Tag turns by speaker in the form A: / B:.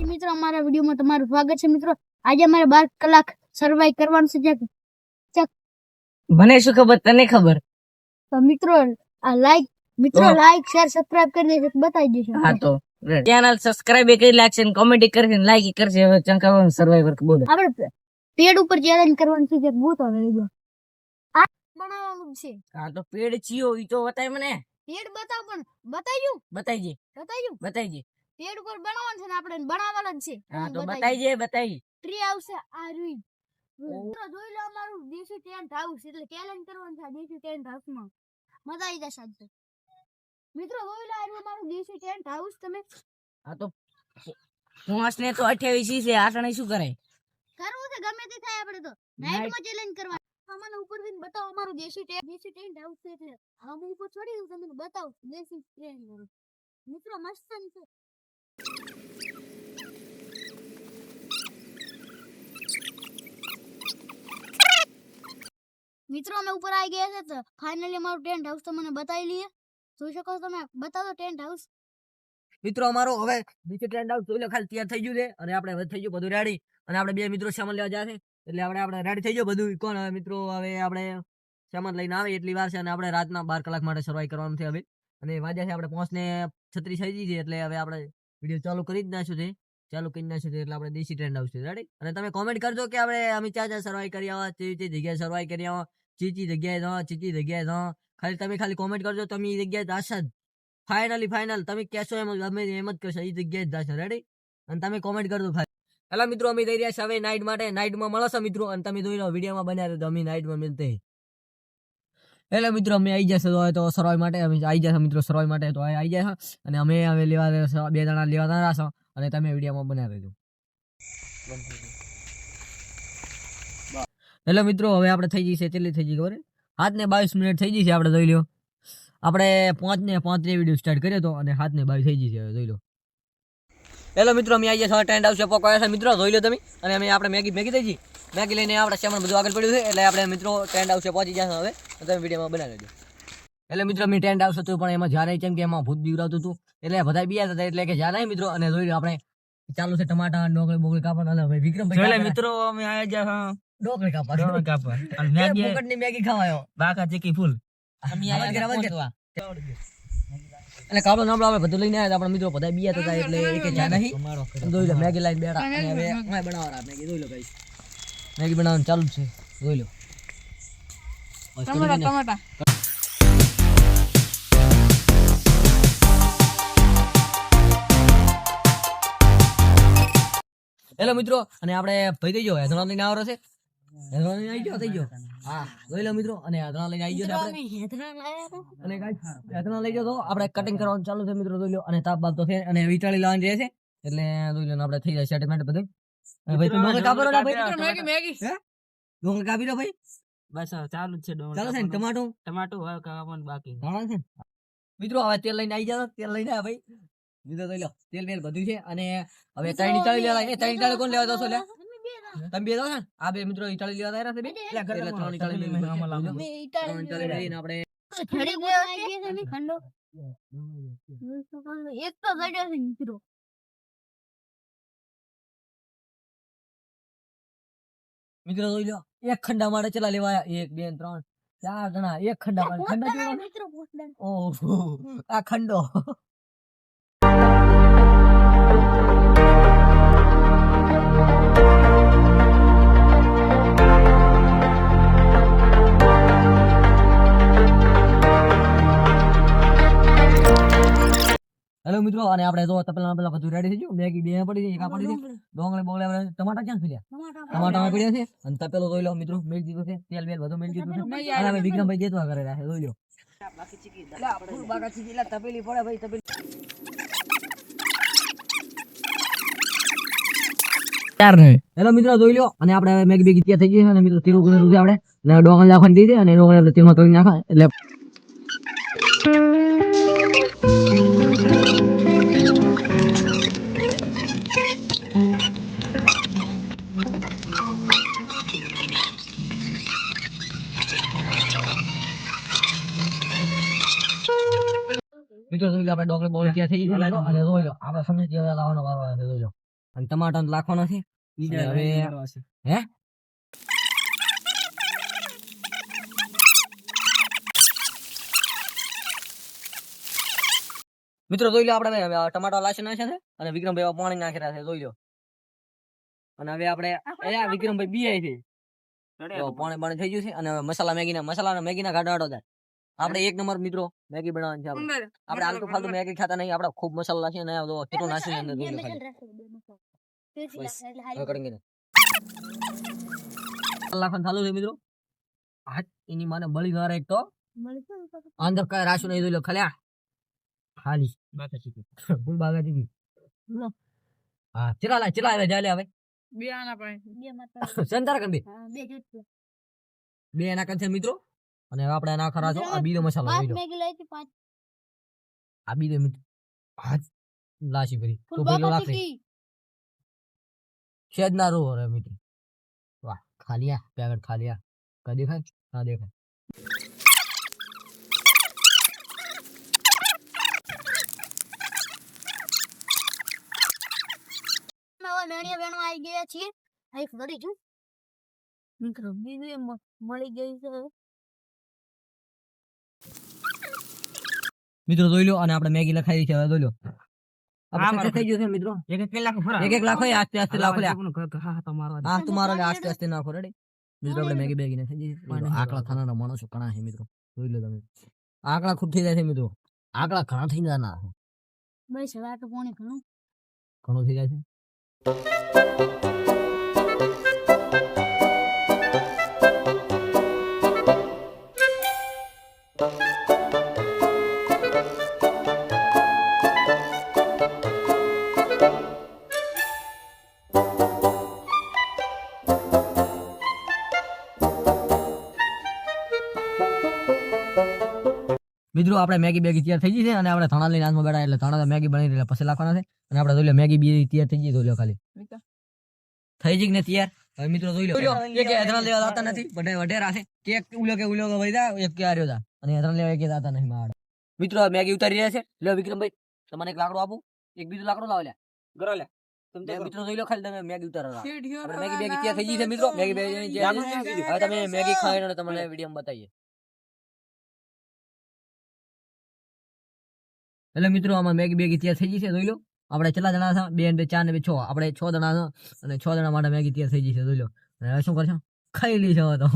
A: મિત્રો અમારા વિડિયોમાં તમારું સ્વાગત છે મિત્રો. આજે અમારે 12 કલાક સર્વાઈવ કરવાનું છે.
B: મને શું ખબર, તને ખબર?
A: તો મિત્રો આ લાઈક શેર સબસ્ક્રાઇબ કરી દેજો, બતાવી દેજો.
B: હા તો ચેનલ સબસ્ક્રાઇબ કરી લાગશે ને કોમેન્ટ કરશે ને લાઈક કરશે. હવે ચંકાવાનું સર્વાઈવર બોલો.
A: આપણે પેડ ઉપર ચેલેન્જ કરવાનું છે. ભૂત આવે જો આ બનાવવાનું છે.
B: હા તો પેડ ચિયો ઈ તો બતાય મને.
A: પેડ બતાવ, પણ બતાવ્યું
B: બતાઈજે.
A: પેડ ઉપર બનાવવાનું છે ને આપણે બનાવવાનું જ છે.
B: હા તો બતાઈ.
A: ટ્રી આવશે આ રૂઈ. મિત્રો જોઈ લો અમારું દેશી ટેન્ટ હાઉસ, એટલે ચેલેન્જ કરવાનું છે દેશી ટેન્ટ હાઉસ માં. મજા આવી જશે આજ. મિત્રો જોઈ લો આ અમારું દેશી ટેન્ટ હાઉસ. તમે
B: હા તો પોંચ ને તો 28 છે. આટણે શું કરે?
A: કરવું છે ગમે તે થાય. આપણે તો નાઈટ માં ચેલેન્જ કરવાનું. અમને ઉપર થી બતાવો અમારું દેશી ટેન્ટ હાઉસ છે. એટલે અમે ઉપર ચડી દઉં, તમને બતાવો દેશી ટેન્ટ હાઉસ. મિત્રો મસ્ત છે. મિત્રો અમે ઉપર આવી ગયા છે. તો ફાઇનલી અમારું ટેન્ટ હાઉસ તમને બતાવી લઈએ. જોઈ શકો તમે, બતાવો ટેન્ટ હાઉસ.
B: મિત્રો અમારો હવે નીચે ટેન્ટ હાઉસ જોઈ લો, ખાલી તૈયાર થઈ ગયું છે અને આપણે હવે થઈ ગયું બધું રેડી. અને આપણે બે મિત્રો સામાન લેવા જાય છે, એટલે આપણે રેડી થઈ ગયો બધું. કોણ હવે મિત્રો, હવે આપણે સામાન લઈને આવે એટલી વાર છે અને આપણે રાતના 12 કલાક માટે સર્વાઈવ કરવાનું છે હવે. અને વાગ્યા છે આપણે 5:36 થઈ ગઈ છે, એટલે હવે આપણે વિડીયો ચાલુ કરી જ નાખ્યું છે. એટલે આપણે દેશી ટેન્ટ હાઉસ છે રેડી. અને તમે કોમેન્ટ કરજો કે આપણે અમે ક્યાં સર્વાઈવ કરી આવા, ચી જગ્યાએ સર્વાઈવ કરી આવા, ચીચી જગ્યાએ ખાલી કોમેન્ટ કરજો. તમે એ જગ્યાએ જશો જ ફાઇનલ. તમે કહેશો એમ જ કરશો, એ જગ્યાએ જ જશો રેડી. અને તમે કોમેન્ટ કરજો. હેલો મિત્રો, અમે જઈ રહ્યા છે હવે નાઈટ માટે. નાઈટમાં મળશો મિત્રો, અને તમે જોઈ લો વિડીયોમાં બન્યા રહો તો અમે નાઈટમાં મિલતે. હેલો મિત્રો, અમે આવી જશે તો સર્વાઈવ માટે. અમે આવી જશે મિત્રો સર્વાઈવ માટે, તો આવી જાય. અને અમે હવે લેવા 2 જણા લેવા રહેશો, અને તમે વિડીયોમાં બન્યા રહેજો. હેલો મિત્રો, હવે આપણે થઈ જઈ છે કેટલી થઈ ગઈ ખબર? 7:22 મિનિટ થઈ ગઈ છે. આપણે જોઈ લો, આપણે 5:05 વિડીયો સ્ટાર્ટ કર્યો હતો અને 7:22 થઈ ગઈ છે. જોઈ લો. હેલો મિત્રો, અમે આવી ગયા ટેન્ટ હાઉસ પકવાયા છે મિત્રો, જોઈ લો તમે. અને અમે આપણે મેગી થઈ ગઈ. મેગી લઈને આપણે સામાન બધું આગળ પડ્યું છે, એટલે આપણે મિત્રો ટેન્ટ હાઉસે પહોંચી જશે હવે. તમે વિડીયોમાં બનાવી લેજો. એટલે મિત્રો અમે ટેન્ટ હાઉસ હતું, પણ એમાં જ્યારે કેમ કે એમાં ભૂત બીવરાવતું હતું, એટલે બધા બીયા હતા, એટલે કે જ્યાં નહીં મિત્રો. અને જોઈ લો આપણે ચાલુ છે ટમાટા ડોંગળી કાપવા. હવે વિક્રમભાઈ મિત્રો અમે આવ્યા ગયા ડોંગળી કાપવા અને મેગી ખાવાયો બાકા ચીકી ફૂલ. એટલે કાપડો નાપડો આપણે બધું લઈને આવ્યા. આપણા મિત્રો બધા બીયા હતા, એટલે એક જ્યાં નહીં. જોઈ લો મેગી લાઈન બેઠા, અને હવે બનાવવા મેગી. જોઈ લો ભાઈ, મેગી બનાવવાનું ચાલુ છે. જોઈ લો ટમાટા. હેલો મિત્રો, અને આપણે ભાઈ થઈ ગયો હેદણા લઈને આવરો છે. હેદણા લઈને આવી ગયો. હા જોઈ લો મિત્રો, અને હેદણા લઈને આવી ગયો છે આપણે. અને હેદણા લઈ ગયો તો આપણે કટિંગ કરવાનું ચાલુ છે મિત્રો. જોઈ લો, અને તાપ બાપ તો છે, અને વિચારી લાવવાની રહે છે, એટલે જોઈ લો આપણે થઈ જાય સેટલમેન્ટ બધું. ભાઈ તો ડોંગર કાપો ભાઈ, મેગી ડોંગર કાપી લો ભાઈ. બસ ચાલુ છે ડોંગર. ચાલો છે ને ટમાટો હવે કાપવાનું બાકી છે મિત્રો. હવે તેલ લઈને આવી જાવ. તેલ લઈને આ ભાઈ મિત્રો જોઈ લો, તેલ મેલ બધું છે. અને હવે ત્રણ ટાળી કોણ લેવા દોસો લે? તમે બે દો ને. આ બે મિત્રો ઈટાળી લેવા તૈયાર છે બે. એટલે 3 ઈટાળી લઈને આપણે
A: એક તો ગડ્યો છે મિત્રો.
B: મિત્રો જોઈ લો, એક ખંડા માટે ચલા લેવાયા 1 2 3 4 જણા. એક ખંડા માટે
A: મિત્રો
B: ઓહો, આ ખંડો. હેલો મિત્રો, અને આપણે તો પેલા બધું રેડી થઈ ગયું. મેગી બે પડી ગઈ, એક પડી ગઈ. ડોંગળી બોંગળી ટમાટા ક્યાં પડ્યા? ટમાટા પડ્યા છે. અને તપેલો જોઈ લો મિત્રો, મેળ દીધું છે. તેલ બેલ બધું મેળ દીધું છે. અને હવે વિક્રમભાઈ જેતવા કરે છે. જોઈ લો બાકી ચીકી તપેલી પડે ભાઈ. તપેલી હેલો મિત્રો જોઈ લો, અને આપણે હવે મેગી બેગી તૈયાર થઈ ગઈ છે. અને મિત્રો તીરું કર્યું છે આપણે. અને ડોંગળી નાખવાની દીધી, અને ડોંગળી તેલમાં તળી નાખા એટલે મિત્રો આપણે ડોંગળી બોલ ત્યાં થઈ ગઈ છે. અને જોઈ લો આપણે સમજી લાવવાનો વારો આવે છે. જોઈ લો અને ટમાટર નાખવાનો છે. અને હવે હે મિત્રો જોઈ લો આપણે ટમાટર લાસી નાખ્યા છે અને વિક્રમભાઈ પાણી નાખી રહ્યા છે જોઈ લો. અને હવે આપણે વિક્રમભાઈ બીઆઈ છે પાણી થઈ ગયું છે અને હવે મસાલા મેગીના ગાડા થાય. આપણે એક નંબર મિત્રો મેગી બનાવવાની છે. આપણે આલતુ ફાલતુ મેગી ખાતા નહીં. આપણે ખૂબ મસાલા નાખીએ ને કેટલો નાખીને અંદર જોઈ લો ખાલી. હવે કડીને લાખન ચાલુ છે મિત્રો. હાથ એની માને બળી ના એક તો અંદર કઈ રાશું નહીં જોઈ લો ખાલી ખાલી બાગા ચીકી હા ચલા જાય હવે સંતાર કર બે એના કન મિત્રો. અને હવે આપણે ના ખરા છો આ બીજો મસાલો લઈ લો. આ બીજો મિત્રો હાથ લાસી કરી તો પેલો લાખી શેદ ના રો રે મિત્રો. વાહ ખાલિયા પેકેટ ખાલિયા કા દેખાય ના દેખાય.
A: મેણિયા વેણવા આવી ગયા છીએ. એક ઘડી છું મિત્રો બીજું મળી ગઈ છે
B: મિત્રો જોઈ લો. અને આપણે મેગી લખાઈ છે હવે જોઈ લો. થઈ ગયું છે મિત્રો. એક લાખ હોય આસ્તે આસ્તે લાખો હા તમારો આસ્તે આસ્તે નાખો રેડી મિત્રો. આપણે મેગી બેગી ને થઈ ગઈ. આકડા ખાનારા માણસો ઘણા છે મિત્રો જોઈ લો તમે. આકડા ખૂબ થઈ જાય છે મિત્રો. આકડા ઘણા થઈ જવાના
A: બસ હવે આ તો પોણી
B: ઘણું થઈ જાય છે. મિત્રો આપણે મેગી બેગી તૈયાર થઈ ગઈ છે અને આપણે ધાણા લઈને હાથમાં બેઠા એટલે ધાણા મેગી બની એટલે પછી લાખવાના છે. અને આપણે જોઈ લો મેગી બી તૈયાર થઈ ગઈ જોઈ લો ખાલી થઈ ગઈ ને તૈયાર. હવે મિત્રો જોઈ લો એક ધાણા લેવા જતા નથી બધા વઢેરા છે કે ઉલો કે વૈદા એક કે આર્યો તા અને ધાણા લેવા એક જતા નહીં માડ. મિત્રો મેગી ઉતારી રહ્યા છે. લે વિક્રમભાઈ તમને એક લાકડો આપું એક બીજું લાકડો લાવ લે ગરો લે મિત્રો જોઈ લો ખાલી તમે મેગી ઉતારો. મેગી બેગી તૈયાર થઈ ગઈ છે મિત્રો. મેગી બેગી હવે તમે મેગી ખાઈને તમને વિડીયોમાં બતાવીએ. એટલે મિત્રો આમાં મેગી બેગી તૈયાર થઈ ગઈ છે જોઈ લો. આપણે કેટલા જણા છે 2 ને 2 4 ને 2 6 આપણે 6 જણા છે અને 6 જણા માટે મેગી તૈયાર થઈ ગઈ છે જોઈ લો. હવે શું કરશો ખાઈ લઈશું તો